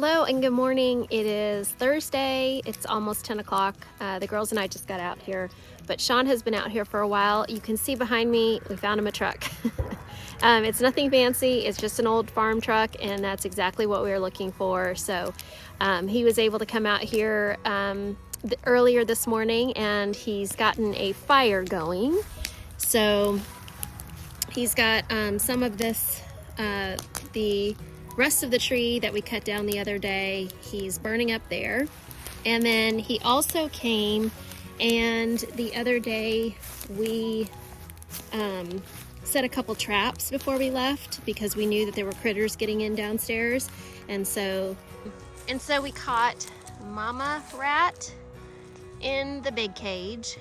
Hello and good morning. It is Thursday. It's almost 10 o'clock. The girls and I just got out here, but Shawn has been out here for a while. You can see behind me, we found him a truck. It's nothing fancy. It's just an old farm truck, and that's exactly what we were looking for. So he was able to come out here earlier this morning, and he's gotten a fire going. So he's got some of this, the rest of the tree that we cut down the other day, he's burning up there. And then he also came, and the other day we set a couple traps before we left because we knew that there were critters getting in downstairs. And so we caught mama rat in the big cage,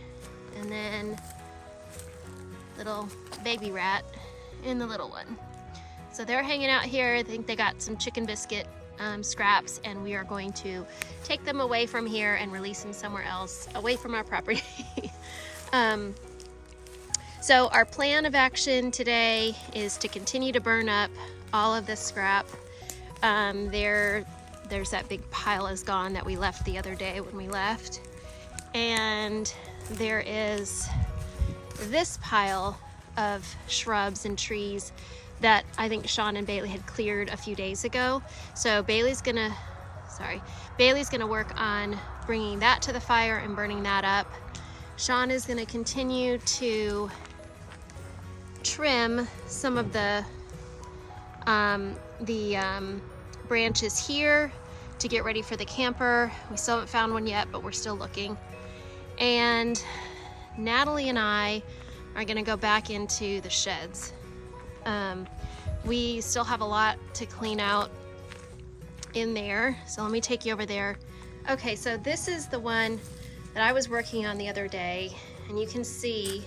and then little baby rat in the little one. So they're hanging out here. I think they got some chicken biscuit scraps, and we are going to take them away from here and release them somewhere else, away from our property. So our plan of action today is to continue to burn up all of this scrap. There's that big pile is gone that we left the other day when we left. And there is this pile of shrubs and trees that I think Shawn and Bailey had cleared a few days ago. So Bailey's gonna work on bringing that to the fire and burning that up. Shawn is gonna continue to trim some of the branches here to get ready for the camper. We still haven't found one yet, but we're still looking. And Natalie and I are gonna go back into the sheds. We still have a lot to clean out in there, so let me take you over there. Okay, so this is the one that I was working on the other day, and you can see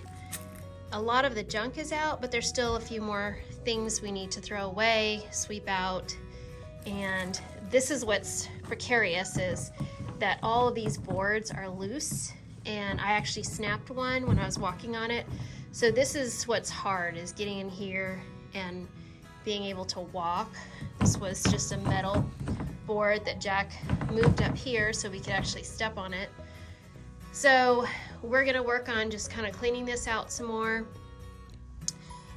a lot of the junk is out, but there's still a few more things we need to throw away, sweep out. And this is what's precarious, is that all of these boards are loose, and I actually snapped one when I was walking on it. So this is what's hard, is getting in here and being able to walk. This was just a metal board that Jack moved up here so we could actually step on it. So we're gonna work on just kind of cleaning this out some more.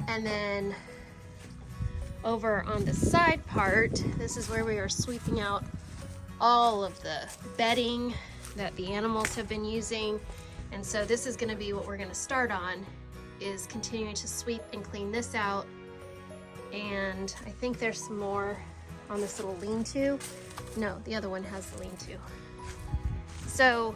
And then over on the side part, this is where we are sweeping out all of the bedding that the animals have been using. And so this is gonna be what we're gonna start on, is continuing to sweep and clean this out. And I think there's some more on this little lean-to. No, the other one has the lean-to. So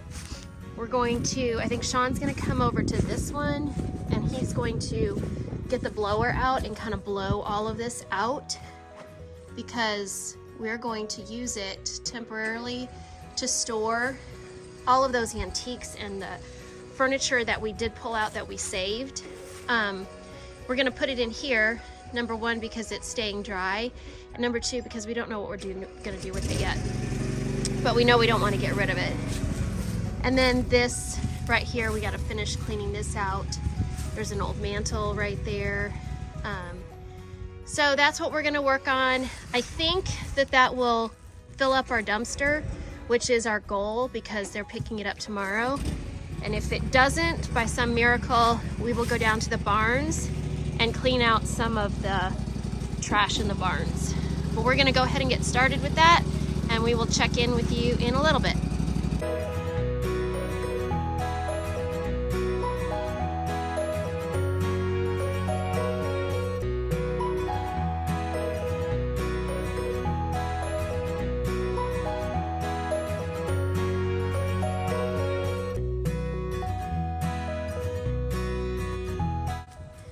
we're going to, I think Shawn's gonna come over to this one, and he's going to get the blower out and kind of blow all of this out, because we're going to use it temporarily to store all of those antiques and the furniture that we did pull out that we saved. We're gonna put it in here, number one, because it's staying dry, and number two, because we don't know what we're gonna do with it yet. But we know we don't want to get rid of it. And then this right here, we gotta finish cleaning this out. There's an old mantle right there. So that's what we're gonna work on. I think that will fill up our dumpster, which is our goal, because they're picking it up tomorrow. And if it doesn't, by some miracle, we will go down to the barns and clean out some of the trash in the barns. But we're gonna go ahead and get started with that, and we will check in with you in a little bit.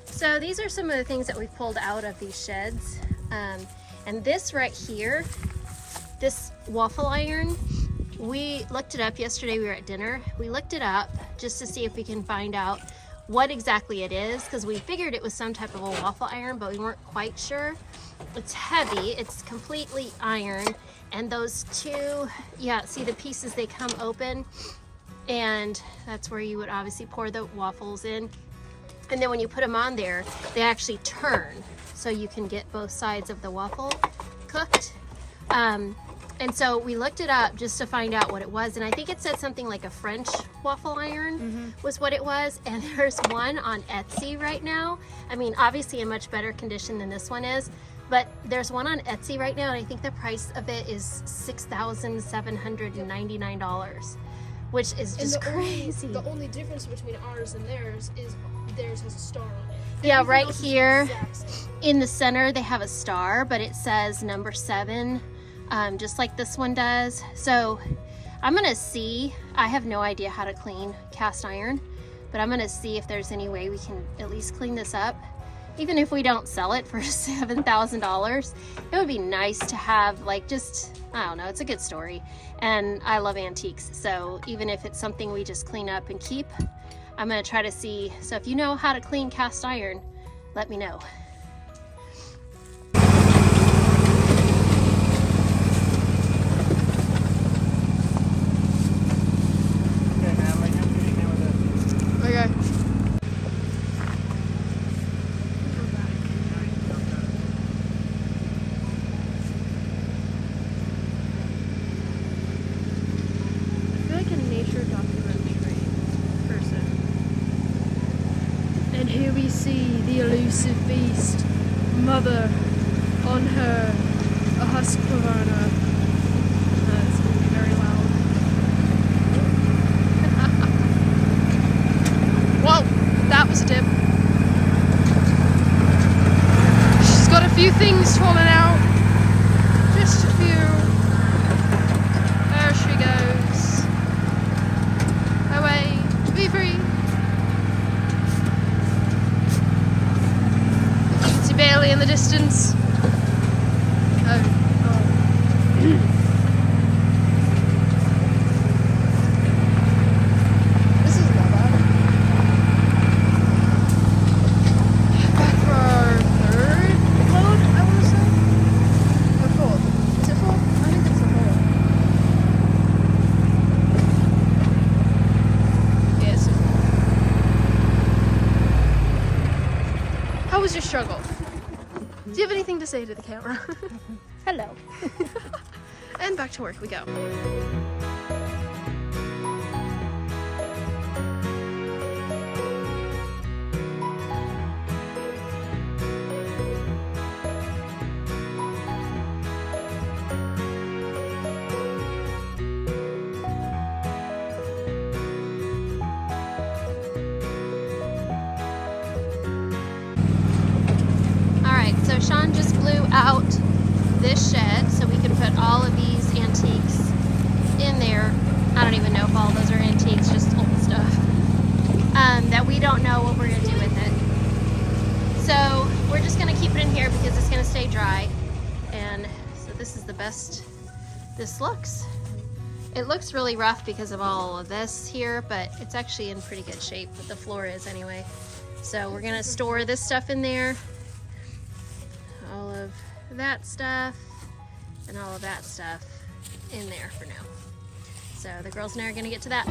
So these are some of the things that we pulled out of these sheds. And this right here, this Waffle Iron, we looked it up yesterday. We were at dinner. We looked it up just to see if we can find out what exactly it is, because we figured it was some type of a waffle iron, but we weren't quite sure. It's heavy. It's completely iron. And those two, yeah, see the pieces, they come open, and that's where you would obviously pour the waffles in. And then when you put them on there, they actually turn, so you can get both sides of the waffle cooked. And so we looked it up just to find out what it was, and I think it said something like a French waffle iron was what it was. And there's one on Etsy right now. I mean, obviously in much better condition than this one is, but there's one on Etsy right now, and I think the price of it is $6,799, which is just crazy. The only difference between ours and theirs is theirs has a star on it. Yeah, right here in the center they have a star, but it says number 7. Just like this one does. So I'm gonna see, I have no idea how to clean cast iron, but I'm gonna see if there's any way we can at least clean this up. Even if we don't sell it for $7,000, it would be nice to have, like, just, I don't know, it's a good story. And I love antiques, so even if it's something we just clean up and keep, I'm gonna try to see. So if you know how to clean cast iron, let me know. Okay. I feel like a nature documentary person. And here we see the elusive beast, mother on her Husqvarna. It's going to be very loud. Whoa, that was a dip. She's got a few things falling out. Just a few. There she goes. Away to be free. You can see Bailey in the distance. Oh. This is not bad. Back for our third load, I want to say. Or fourth. Is it fourth? I think it's the fourth. Yes. How was your struggle? Do you have anything to say to the camera? Hello. And back to work we go. So Shawn just blew out this shed so we can put all of these antiques in there. I don't even know if all those are antiques, just old stuff that we don't know what we're going to do with it. So we're just going to keep it in here because it's going to stay dry. And so this is the best this looks. It looks really rough because of all of this here, but it's actually in pretty good shape, but the floor is anyway. So we're going to store this stuff in there. All of that stuff and all of that stuff in there for now. So the girls and I are going to get to that.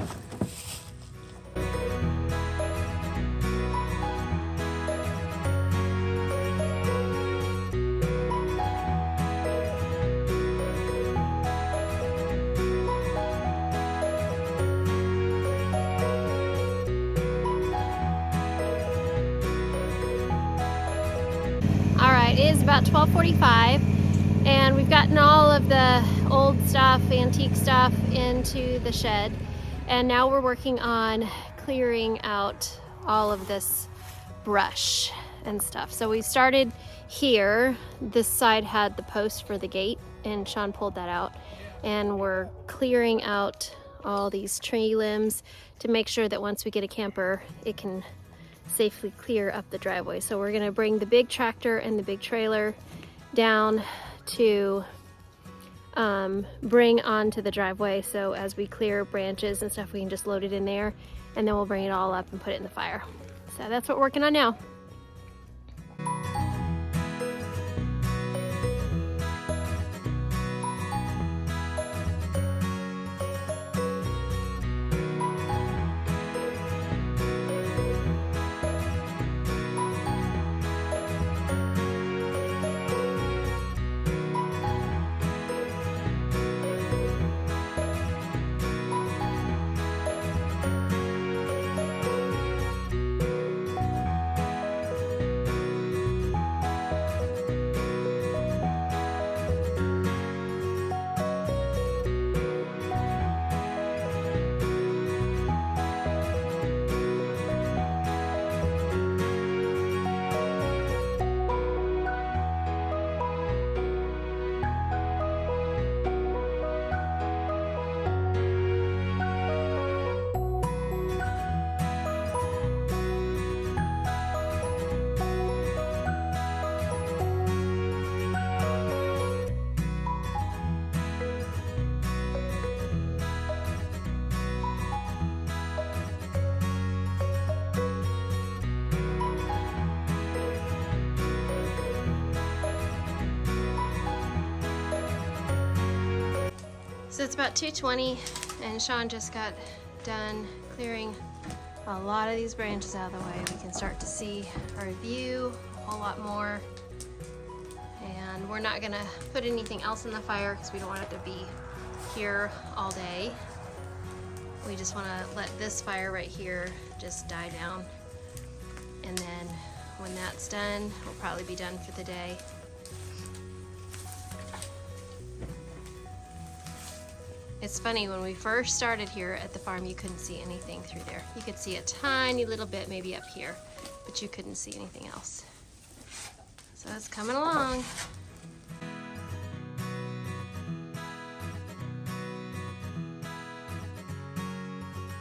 It is about 12:45 and we've gotten all of the old stuff, antique stuff into the shed, and now we're working on clearing out all of this brush and stuff. So we started here. This side had the post for the gate and Shawn pulled that out, and we're clearing out all these tree limbs to make sure that once we get a camper it can safely clear up the driveway. So we're gonna bring the big tractor and the big trailer down to bring onto the driveway, so as we clear branches and stuff we can just load it in there, and then we'll bring it all up and put it in the fire. So that's what we're working on now. So it's about 2:20 and Shawn just got done clearing a lot of these branches out of the way. We can start to see our view a whole lot more. And we're not gonna put anything else in the fire because we don't want it to be here all day. We just wanna let this fire right here just die down. And then when that's done, we'll probably be done for the day. It's funny, when we first started here at the farm, you couldn't see anything through there. You could see a tiny little bit maybe up here, but you couldn't see anything else. So it's coming along.